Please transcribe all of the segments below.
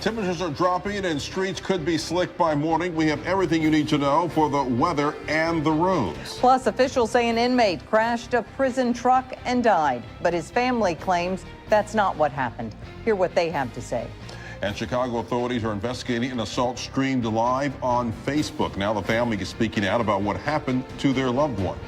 Temperatures are dropping and streets could be slick by morning. We have everything you need to know for the weather and the roads. Plus, officials say an inmate crashed a prison truck and died, but his family claims that's not what happened. Hear what they have to say. And Chicago authorities are investigating an assault streamed live on Facebook. Now the family is speaking out about what happened to their loved one.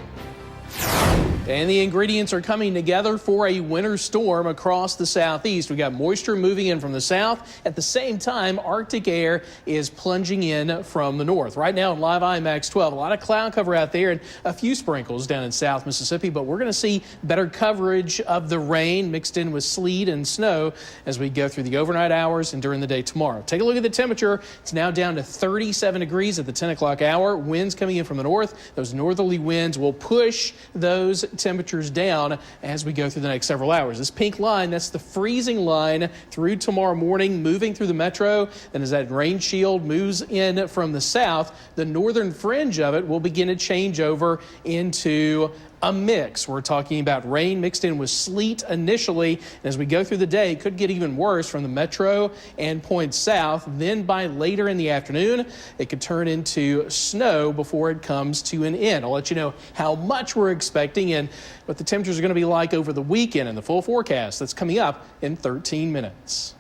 And the ingredients are coming together for a winter storm across the southeast. We got moisture moving in from the south. At the same time, Arctic air is plunging in from the north. Right now in Live IMAX 12, a lot of cloud cover out there and a few sprinkles down in South Mississippi, but we're going to see better coverage of the rain mixed in with sleet and snow as we go through the overnight hours and during the day tomorrow. Take a look at the temperature. It's now down to 37 degrees at the 10 o'clock hour. Winds coming in from the north. Those northerly winds will push those temperatures down as we go through the next several hours. This pink line, that's the freezing line through tomorrow morning, moving through the metro. Then as that rain shield moves in from the south, the northern fringe of it will begin to change over into a mix. We're talking about rain mixed in with sleet initially. And as we go through the day, it could get even worse from the metro and points south. Then by later in the afternoon, it could turn into snow before it comes to an end. I'll let you know how much we're expecting and what the temperatures are going to be like over the weekend and the full forecast that's coming up in 13 minutes.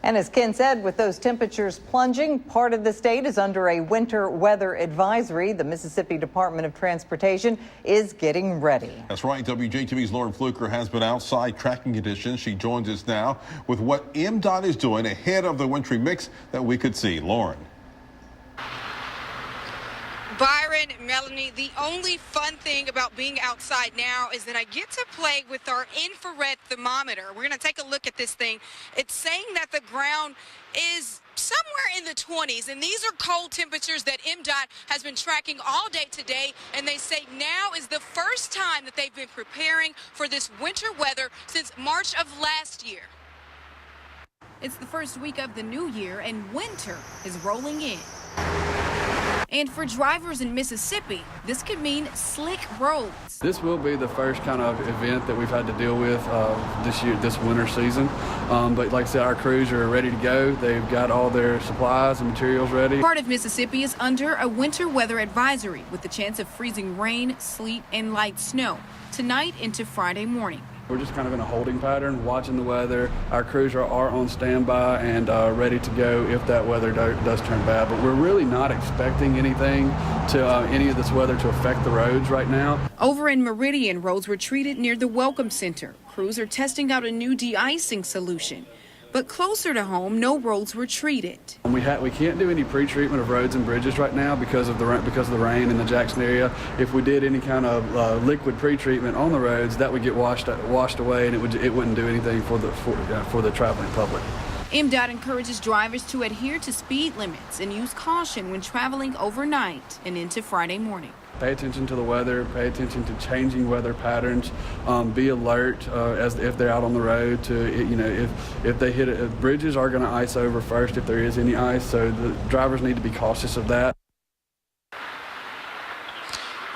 And as Ken said, with those temperatures plunging, part of the state is under a winter weather advisory. The Mississippi Department of Transportation is getting ready. That's right. WJTV's Lauren Fluker has been outside tracking conditions. She joins us now with what MDOT is doing ahead of the wintry mix that we could see. Lauren. Byron, Melanie, the only fun thing about being outside now is that I get to play with our infrared thermometer. We're going to take a look at this thing. It's saying that the ground is somewhere in the 20s, and these are cold temperatures that MDOT has been tracking all day today, and they say now is the first time that they've been preparing for this winter weather since March of last year. It's the first week of the new year, and winter is rolling in. And for drivers in Mississippi, this could mean slick roads. This will be the first kind of event that we've had to deal with this winter season. But like I said, our crews are ready to go. They've got all their supplies and materials ready. Part of Mississippi is under a winter weather advisory with the chance of freezing rain, sleet, and light snow tonight into Friday morning. We're just kind of in a holding pattern, watching the weather. Our crews are on standby and ready to go if that weather does turn bad. But we're really not expecting anything any of this weather to affect the roads right now. Over in Meridian, roads were treated near the Welcome Center. Crews are testing out a new de-icing solution. But closer to home, no roads were treated. We can't do any pre-treatment of roads and bridges right now because of the rain in the Jackson area. If we did any kind of liquid pre-treatment on the roads, that would get washed away, and it wouldn't do anything for the traveling public. MDOT encourages drivers to adhere to speed limits and use caution when traveling overnight and into Friday morning. Pay attention to the weather, pay attention to changing weather patterns, be alert as if they're out on the road to, if they hit it. Bridges are going to ice over first if there is any ice, so the drivers need to be cautious of that.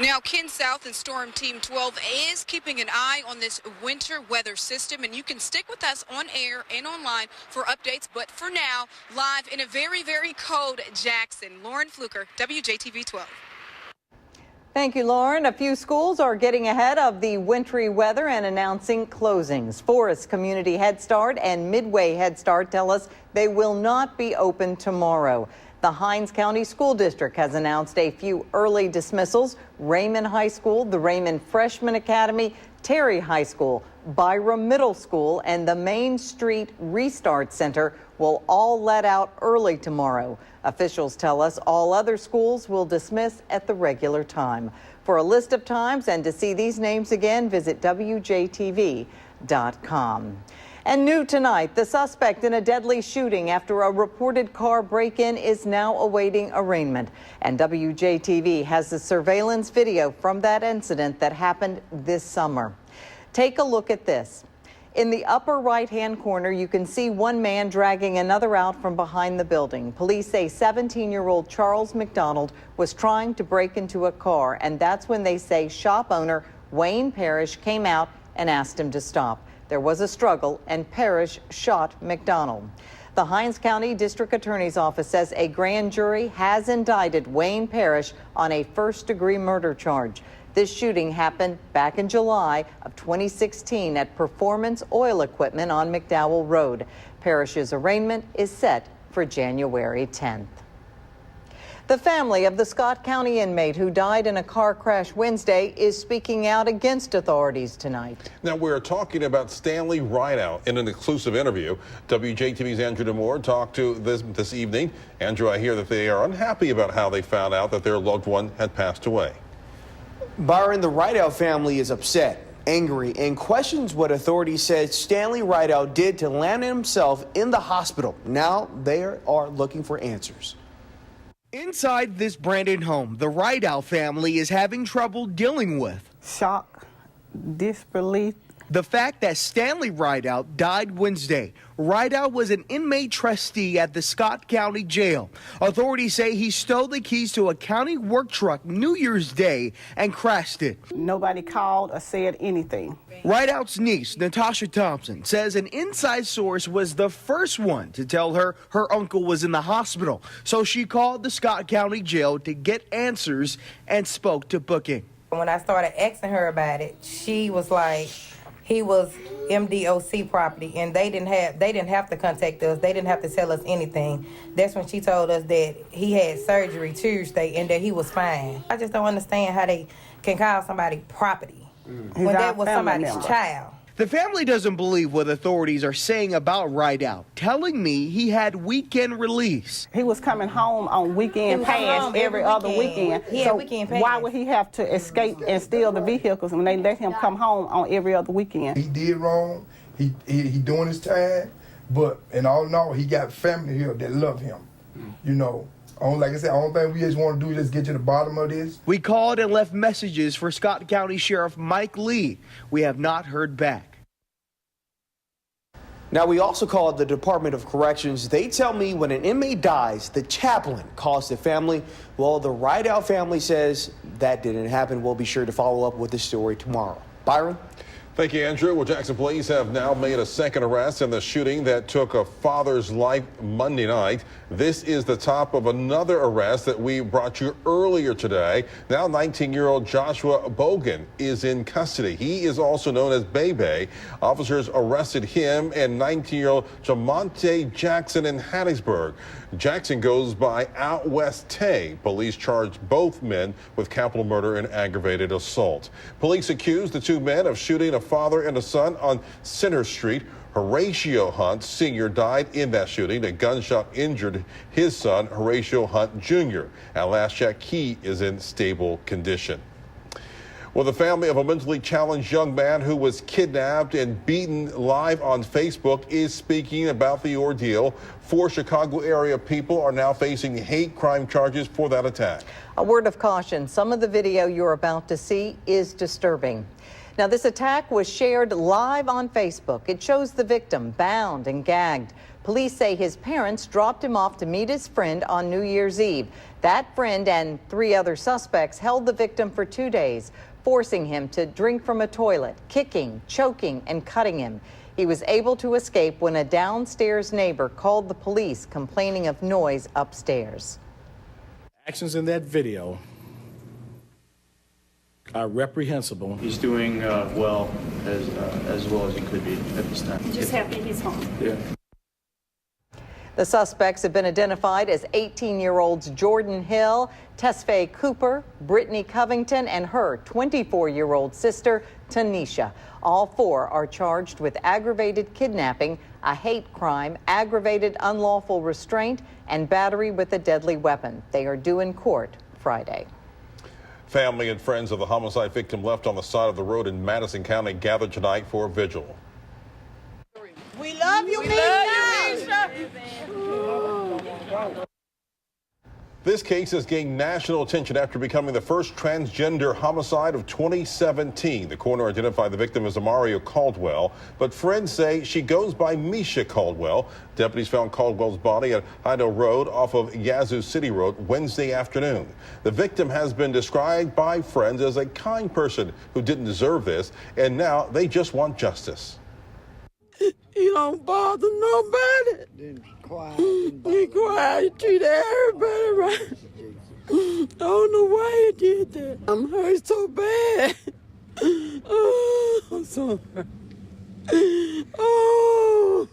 Now, Ken South and Storm Team 12 is keeping an eye on this winter weather system, and you can stick with us on air and online for updates. But for now, live in a very, very cold Jackson, Lauren Fluker, WJTV 12. Thank you, Lauren. A few schools are getting ahead of the wintry weather and announcing closings. Forest Community Head Start and Midway Head Start tell us they will not be open tomorrow. The Hinds County School District has announced a few early dismissals. Raymond High School, the Raymond Freshman Academy, Terry High School, Byram Middle School, and the Main Street Restart Center will all let out early tomorrow. Officials tell us all other schools will dismiss at the regular time. For a list of times and to see these names again, visit WJTV.com. And new tonight, the suspect in a deadly shooting after a reported car break-in is now awaiting arraignment. And WJTV has the surveillance video from that incident that happened this summer. Take a look at this. In the upper right-hand corner, you can see one man dragging another out from behind the building. Police say 17-year-old Charles McDonald was trying to break into a car, and that's when they say shop owner Wayne Parrish came out and asked him to stop. There was a struggle, and Parrish shot McDonald. The Hinds County District Attorney's Office says a grand jury has indicted Wayne Parrish on a first-degree murder charge. This shooting happened back in July of 2016 at Performance Oil Equipment on McDowell Road. Parrish's arraignment is set for January 10th. The family of the Scott County inmate who died in a car crash Wednesday is speaking out against authorities tonight. Now, we're talking about Stanley Rideout in an exclusive interview. WJTV's Andrew DeMoore talked to this evening. Andrew, I hear that they are unhappy about how they found out that their loved one had passed away. Byron, the Rideout family is upset, angry, and questions what authorities said Stanley Rideout did to land himself in the hospital. Now they are looking for answers. Inside this Brandon home, the Rideout family is having trouble dealing with shock, disbelief. The fact that Stanley Rideout died Wednesday. Rideout was an inmate trustee at the Scott County Jail. Authorities say he stole the keys to a county work truck New Year's Day and crashed it. Nobody called or said anything. Rideout's niece, Natasha Thompson, says an inside source was the first one to tell her her uncle was in the hospital. So she called the Scott County Jail to get answers and spoke to booking. When I started asking her about it, she was like, he was MDOC property, and they didn't have to contact us. They didn't have to tell us anything. That's when she told us that he had surgery Tuesday and that he was fine. I just don't understand how they can call somebody property when that was somebody's child. The family doesn't believe what authorities are saying about Rideout, telling me he had weekend release. He was coming home on weekend pass every other weekend. So weekend pass. Why would he have to escape and steal the vehicles when they let him come home on every other weekend? He did wrong. He doing his time, but in all in all, he got family here that love him. You know. Like I said, the only thing we just want to do is just get to the bottom of this. We called and left messages for Scott County Sheriff Mike Lee. We have not heard back. Now, we also called the Department of Corrections. They tell me when an inmate dies, the chaplain calls the family. Well, the Rideout family says that didn't happen. We'll be sure to follow up with this story tomorrow. Byron? Thank you, Andrew. Well, Jackson police have now made a second arrest in the shooting that took a father's life Monday night. This is the top of another arrest that we brought you earlier today. Now 19-year-old Joshua Bogan is in custody. He is also known as Bebe. Officers arrested him and 19-year-old Jamonte Jackson in Hattiesburg. Jackson goes by Out West Tay. Police charged both men with capital murder and aggravated assault. Police accused the two men of shooting a father and a son on Center Street. Horatio Hunt Sr. died in that shooting. A gunshot injured his son, Horatio Hunt Jr. At last check, he is in stable condition. Well, the family of a mentally challenged young man who was kidnapped and beaten live on Facebook is speaking about the ordeal. 4 Chicago area people are now facing hate crime charges for that attack. A word of caution, some of the video you're about to see is disturbing. Now, this attack was shared live on Facebook. It shows the victim bound and gagged. Police say his parents dropped him off to meet his friend on New Year's Eve. That friend and 3 other suspects held the victim for 2 days, forcing him to drink from a toilet, kicking, choking, and cutting him. He was able to escape when a downstairs neighbor called the police, complaining of noise upstairs. Actions in that video are reprehensible. He's doing well as he could be at this time. Just happy he's home. Yeah. The suspects have been identified as 18-year-olds Jordan Hill, Tesfaye Cooper, Brittany Covington, and her 24-year-old sister, Tanisha. All 4 are charged with aggravated kidnapping, a hate crime, aggravated unlawful restraint, and battery with a deadly weapon. They are due in court Friday. Family and friends of the homicide victim left on the side of the road in Madison County gathered tonight for a vigil. We love you, Misha. This case has gained national attention after becoming the first transgender homicide of 2017. The coroner identified the victim as Amaria Caldwell, but friends say she goes by Misha Caldwell. Deputies found Caldwell's body at Idaho Road off of Yazoo City Road Wednesday afternoon. The victim has been described by friends as a kind person who didn't deserve this, and now they just want justice. He don't bother nobody. He quiet. He treat everybody right. I don't know why he did that. I'm hurt so bad. Oh, I'm so hurt. Oh.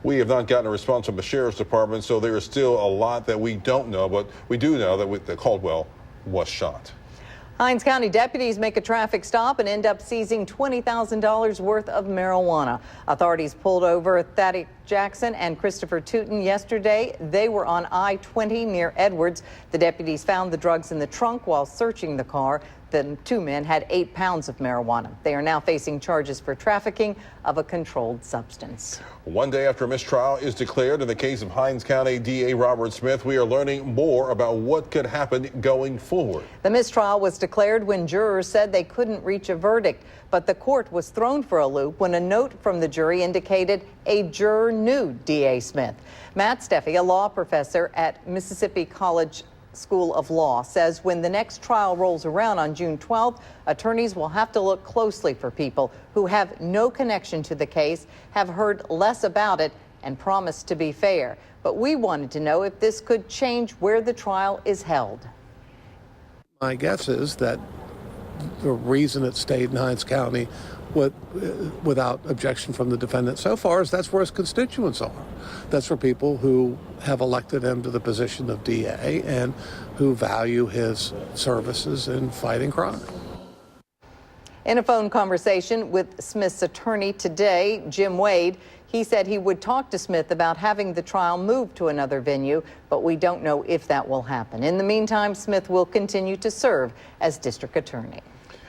We have not gotten a response from the sheriff's department, so there is still a lot that we don't know, but we do know that Caldwell was shot. Hinds County deputies make a traffic stop and end up seizing $20,000 worth of marijuana. Authorities pulled over Thaddeus Jackson and Christopher Tootin yesterday. They were on I-20 near Edwards. The deputies found the drugs in the trunk while searching the car. The two men had 8 pounds of marijuana. They are now facing charges for trafficking of a controlled substance. One day after a mistrial is declared in the case of Hinds County DA Robert Smith, we are learning more about what could happen going forward. The mistrial was declared when jurors said they couldn't reach a verdict, but the court was thrown for a loop when a note from the jury indicated a juror knew DA Smith. Matt Steffi, a law professor at Mississippi College School of Law, says when the next trial rolls around on June 12th, attorneys will have to look closely for people who have no connection to the case, have heard less about it, and promised to be fair. But we wanted to know if this could change where the trial is held. My guess is that the reason it stayed in Hinds County without objection from the defendant so far is that's where his constituents are. That's where people who have elected him to the position of DA and who value his services in fighting crime. In a phone conversation with Smith's attorney today, Jim Wade, he said he would talk to Smith about having the trial moved to another venue, but we don't know if that will happen. In the meantime, Smith will continue to serve as district attorney.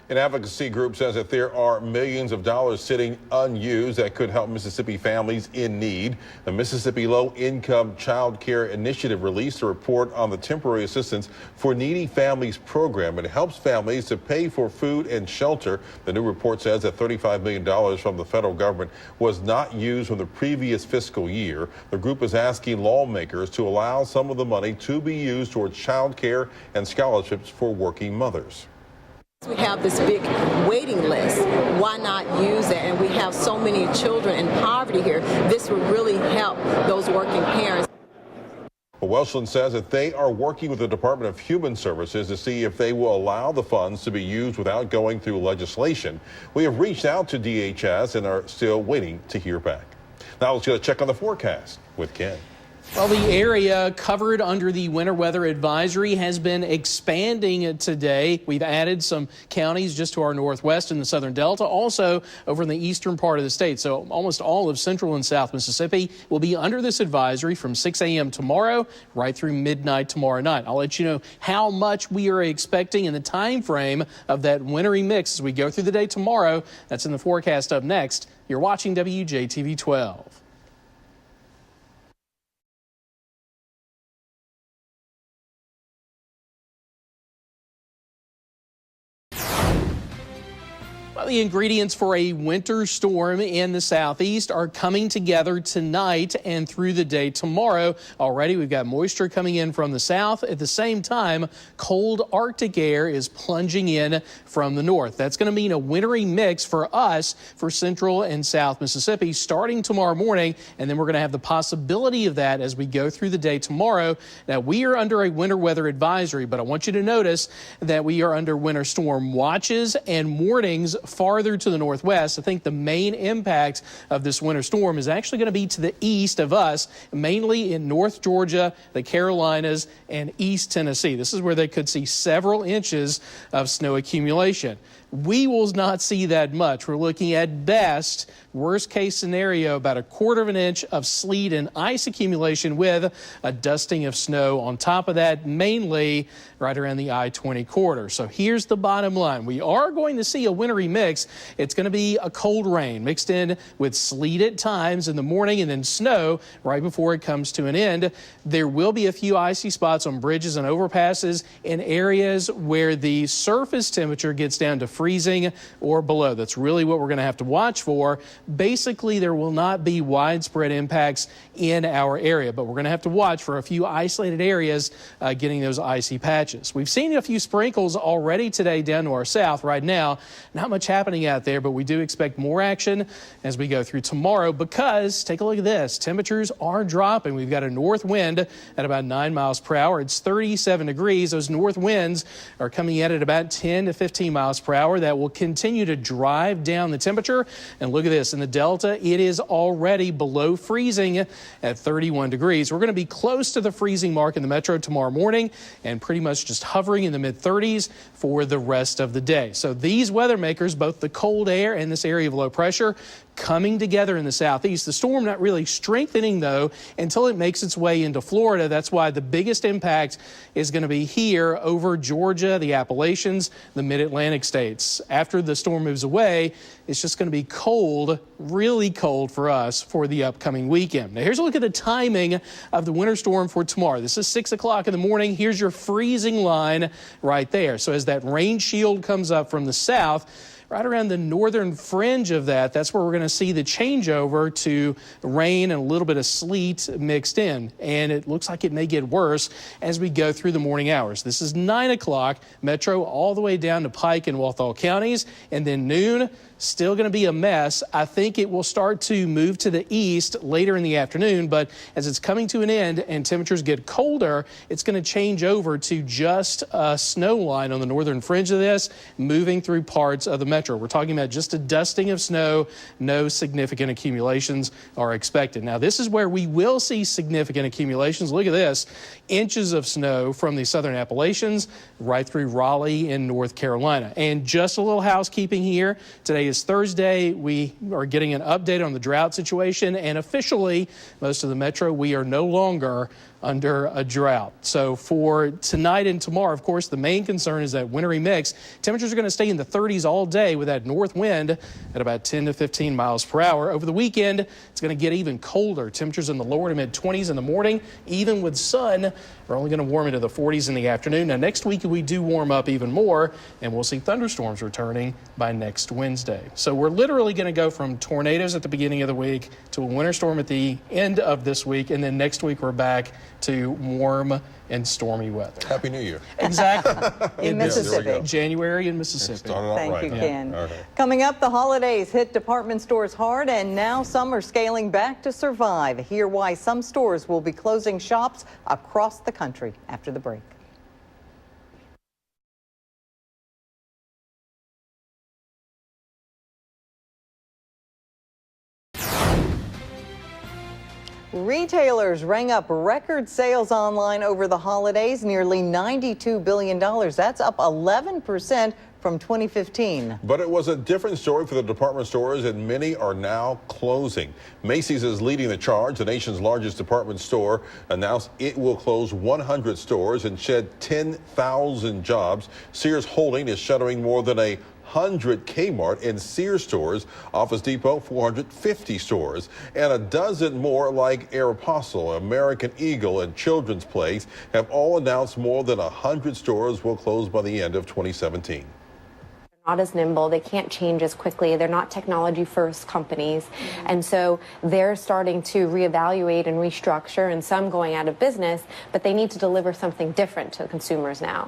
An advocacy group says that there are millions of dollars sitting unused that could help Mississippi families in need. The Mississippi Low Income Child Care Initiative released a report on the Temporary Assistance for Needy Families program. It helps families to pay for food and shelter. The new report says that $35 million from the federal government was not used from the previous fiscal year. The group is asking lawmakers to allow some of the money to be used towards child care and scholarships for working mothers. We have this big waiting list. Why not use it? And we have so many children in poverty here. This would really help those working parents. Well, Welshland says that they are working with the Department of Human Services to see if they will allow the funds to be used without going through legislation. We have reached out to DHS and are still waiting to hear back. Now let's get a check on the forecast with Ken. Well, the area covered under the winter weather advisory has been expanding today. We've added some counties just to our northwest in the southern delta, also over in the eastern part of the state. So almost all of central and south Mississippi will be under this advisory from 6 a.m. tomorrow right through midnight tomorrow night. I'll let you know how much we are expecting in the time frame of that wintry mix as we go through the day tomorrow. That's in the forecast up next. You're watching WJTV 12. Well, the ingredients for a winter storm in the southeast are coming together tonight and through the day tomorrow. Already we've got moisture coming in from the south. At the same time, cold Arctic air is plunging in from the north. That's going to mean a wintry mix for us for central and south Mississippi starting tomorrow morning. And then we're going to have the possibility of that as we go through the day tomorrow. Now, we are under a winter weather advisory, but I want you to notice that we are under winter storm watches and warnings farther to the northwest. I think the main impact of this winter storm is actually going to be to the east of us, mainly in North Georgia, the Carolinas, and East Tennessee. This is where they could see several inches of snow accumulation. We will not see that much. We're looking at best, worst case scenario, about 1/4 of an inch of sleet and ice accumulation with a dusting of snow on top of that, mainly right around the I-20 corridor. So here's the bottom line. We are going to see a wintry mix. It's going to be a cold rain mixed in with sleet at times in the morning and then snow right before it comes to an end. There will be a few icy spots on bridges and overpasses in areas where the surface temperature gets down to freezing or below. That's really what we're going to have to watch for. basically there will not be widespread impacts in our area, but we're going to have to watch for a few isolated areas getting those icy patches. We've seen a few sprinkles already today down to our south. Right now, not much happening out there, but we do expect more action as we go through tomorrow because, take a look at this, temperatures are dropping. We've got a north wind at about 9 miles per hour. It's 37 degrees. Those north winds are coming in at about 10 to 15 miles per hour. That will continue to drive down the temperature. And look at this, in the Delta, it is already below freezing at 31 degrees. We're going to be close to the freezing mark in the metro tomorrow morning and pretty much just hovering in the mid-30s for the rest of the day. So these weather makers, both the cold air and this area of low pressure, coming together in the southeast. The storm not really strengthening, though, until it makes its way into Florida. That's why the biggest impact is going to be here over Georgia, the Appalachians, the mid-Atlantic states. After the storm moves away, it's just going to be cold, really cold for us for the upcoming weekend. Now, here's a look at the timing of the winter storm for tomorrow. This is 6 o'clock in the morning. Here's your freezing line right there. So as that rain shield comes up from the south, right around the northern fringe of that, that's where we're going to see the changeover to rain and a little bit of sleet mixed in. And it looks like it may get worse as we go through the morning hours. This is 9 o'clock, metro all the way down to Pike and Walthall counties. And then noon, still going to be a mess. I think it will start to move to the east later in the afternoon, but as it's coming to an end and temperatures get colder, it's going to change over to just a snow line on the northern fringe of this, moving through parts of the metro. We're talking about just a dusting of snow. No significant accumulations are expected. Now, this is where we will see significant accumulations. Look at this, inches of snow from the southern Appalachians right through Raleigh in North Carolina. And just a little housekeeping here. Today is Thursday. We are getting an update on the drought situation, and officially, most of the metro, we are no longer under a drought. So for tonight and tomorrow, of course, the main concern is that wintry mix. Temperatures are going to stay in the 30s all day with that north wind at about 10 to 15 miles per hour. Over the weekend, it's going to get even colder. Temperatures in the lower to mid 20s in the morning, even with sun, are only going to warm into the 40s in the afternoon. Now, next week, we do warm up even more, and we'll see thunderstorms returning by next Wednesday. So we're literally going to go from tornadoes at the beginning of the week to a winter storm at the end of this week, and then next week we're back to warm and stormy weather. Happy New Year. Exactly. In Mississippi. January in Mississippi. Thank you, Ken. Yeah. Coming up, the holidays hit department stores hard, and now some are scaling back to survive. Hear why some stores will be closing shops across the country after the break. Retailers rang up record sales online over the holidays, nearly $92 billion. That's up 11% from 2015. But it was a different story for the department stores, and many are now closing. Macy's is leading the charge. The nation's largest department store announced it will close 100 stores and shed 10,000 jobs. Sears Holding is shuttering more than 100 Kmart and Sears stores, Office Depot 450 stores, and a dozen more like Aeropostale, American Eagle, and Children's Place have all announced more than 100 stores will close by the end of 2017. Not as nimble, they can't change as quickly, they're not technology first companies, and so they're starting to reevaluate and restructure, and some going out of business, but they need to deliver something different to consumers now.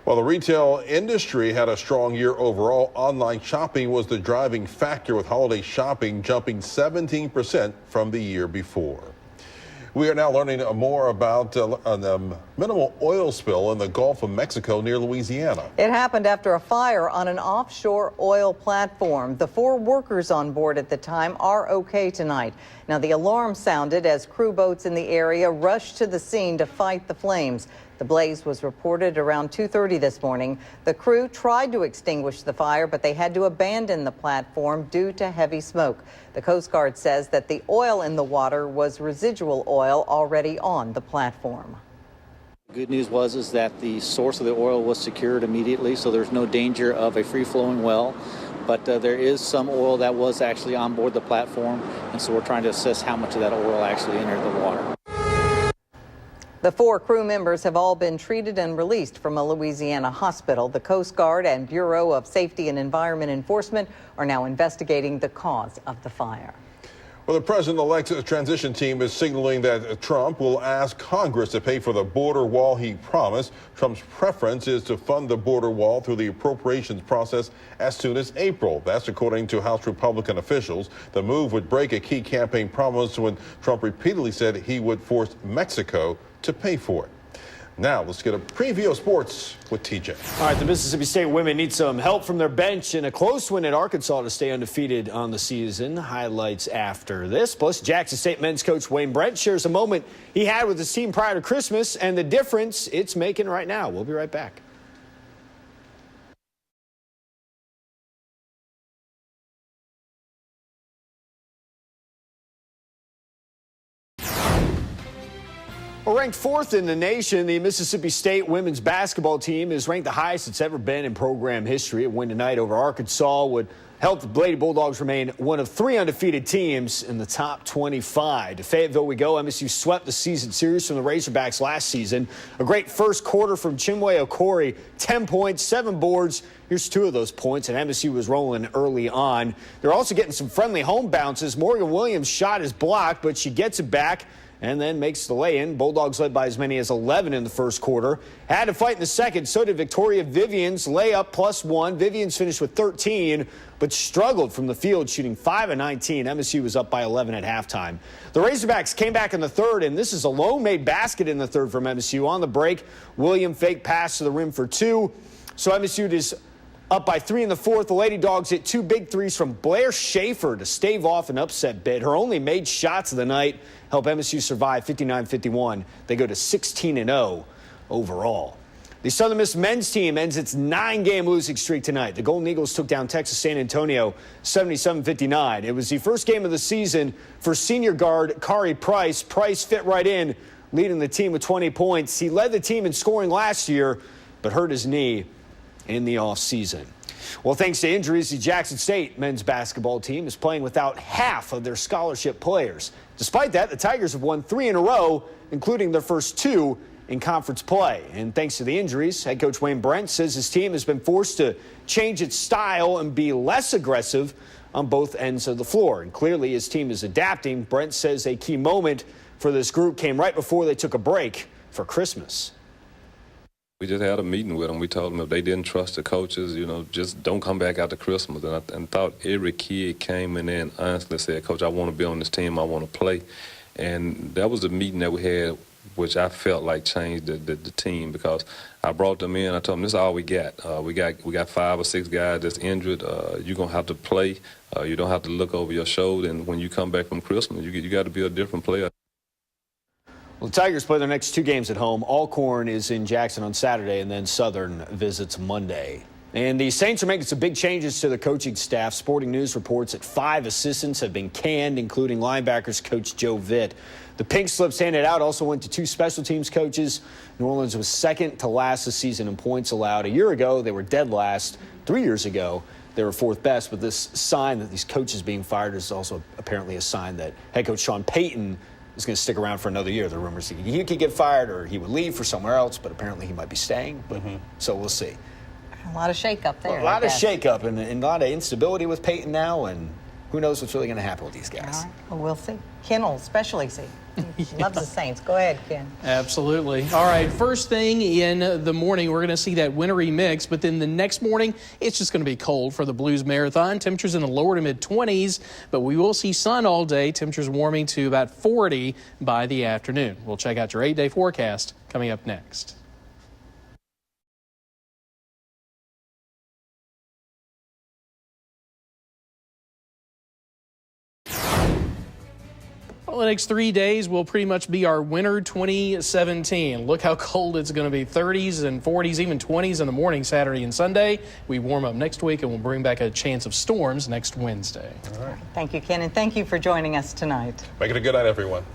While the retail industry had a strong year overall, online shopping was the driving factor, with holiday shopping jumping 17% from the year before. We are now learning more about a minimal oil spill in the Gulf of Mexico near Louisiana. It happened after a fire on an offshore oil platform. The 4 workers on board at the time are okay tonight. Now, the alarm sounded as crew boats in the area rushed to the scene to fight the flames. The blaze was reported around 2:30 this morning. The crew tried to extinguish the fire, but they had to abandon the platform due to heavy smoke. The Coast Guard says that the oil in the water was residual oil already on the platform. Good news is that the source of the oil was secured immediately, so there's no danger of a free-flowing well. But there is some oil that was actually on board the platform, and so we're trying to assess how much of that oil actually entered the water. The 4 crew members have all been treated and released from a Louisiana hospital. The Coast Guard and Bureau of Safety and Environment Enforcement are now investigating the cause of the fire. Well, the president-elect's transition team is signaling that Trump will ask Congress to pay for the border wall he promised. Trump's preference is to fund the border wall through the appropriations process as soon as April. That's according to House Republican officials. The move would break a key campaign promise when Trump repeatedly said he would force Mexico to pay for it. Now, let's get a preview of sports with TJ. All right, the Mississippi State women need some help from their bench in a close win at Arkansas to stay undefeated on the season. Highlights after this. Plus, Jackson State men's coach Wayne Brent shares a moment he had with his team prior to Christmas and the difference it's making right now. We'll be right back. Well, ranked 4th in the nation, the Mississippi State women's basketball team is ranked the highest it's ever been in program history. A win tonight over Arkansas would help the Lady Bulldogs remain one of 3 undefeated teams in the top 25. To Fayetteville we go. MSU swept the season series from the Razorbacks last season. A great first quarter from Chinwe Okori, 10 points, 7 boards. Here's 2 of those points, and MSU was rolling early on. They're also getting some friendly home bounces. Morgan Williams' shot is blocked, but she gets it back and then makes the lay-in. Bulldogs led by as many as 11 in the first quarter. Had to fight in the second. So did Victoria Vivian's layup +1. Vivian's finished with 13, but struggled from the field, shooting 5 of 19. MSU was up by 11 at halftime. The Razorbacks came back in the third, and this is a lone-made basket in the third from MSU. On the break, William fake pass to the rim for 2. So MSU is up by 3 in the fourth. The Lady Dogs hit 2 big threes from Blair Schaefer to stave off an upset bid. Her only made shots of the night help MSU survive 59-51. They go to 16-0 overall. The Southern Miss men's team ends its 9-game losing streak tonight. The Golden Eagles took down Texas San Antonio 77-59. It was the first game of the season for senior guard Kari Price. Price fit right in, leading the team with 20 points. He led the team in scoring last year, but hurt his knee in the offseason. Well, thanks to injuries, the Jackson State men's basketball team is playing without half of their scholarship players. Despite that, the Tigers have won 3 in a row, including their first 2 in conference play. And thanks to the injuries, head coach Wayne Brent says his team has been forced to change its style and be less aggressive on both ends of the floor. And clearly his team is adapting. Brent says a key moment for this group came right before they took a break for Christmas. We just had a meeting with them. We told them if they didn't trust the coaches, just don't come back after Christmas. And I thought every kid came in there and honestly said, Coach, I want to be on this team. I want to play. And that was the meeting that we had, which I felt like changed the team, because I brought them in. I told them, this is all we got. We got 5 or 6 guys that's injured. You're going to have to play. You don't have to look over your shoulder. And when you come back from Christmas, you got to be a different player. Well, the Tigers play their next 2 games at home. Alcorn is in Jackson on Saturday, and then Southern visits Monday. And the Saints are making some big changes to the coaching staff. Sporting News reports that 5 assistants have been canned, including linebackers coach Joe Vitt. The pink slips handed out also went to 2 special teams coaches. New Orleans was second to last this season in points allowed. A year ago, they were dead last. 3 years ago, they were 4th best. But this sign that these coaches being fired is also apparently a sign that head coach Sean Payton is going to stick around for another year. The rumors that he could get fired or he would leave for somewhere else, but apparently he might be staying. But so we'll see. A lot of shakeup there. A lot of shakeup and a lot of instability with Peyton now, and who knows what's really going to happen with these guys. All right. Well, we'll see. Ken will especially see. He loves the Saints. Go ahead, Ken. Absolutely. All right, first thing in the morning, we're going to see that wintry mix, but then the next morning, it's just going to be cold for the Blues Marathon. Temperatures in the lower to mid-20s, but we will see sun all day. Temperatures warming to about 40 by the afternoon. We'll check out your 8-day forecast coming up next. Well, the next 3 days will pretty much be our winter 2017. Look how cold it's going to be. 30s and 40s, even 20s in the morning Saturday and Sunday. We warm up next week and we'll bring back a chance of storms next Wednesday. All right. Thank you, Ken, and thank you for joining us tonight. Make it a good night, everyone.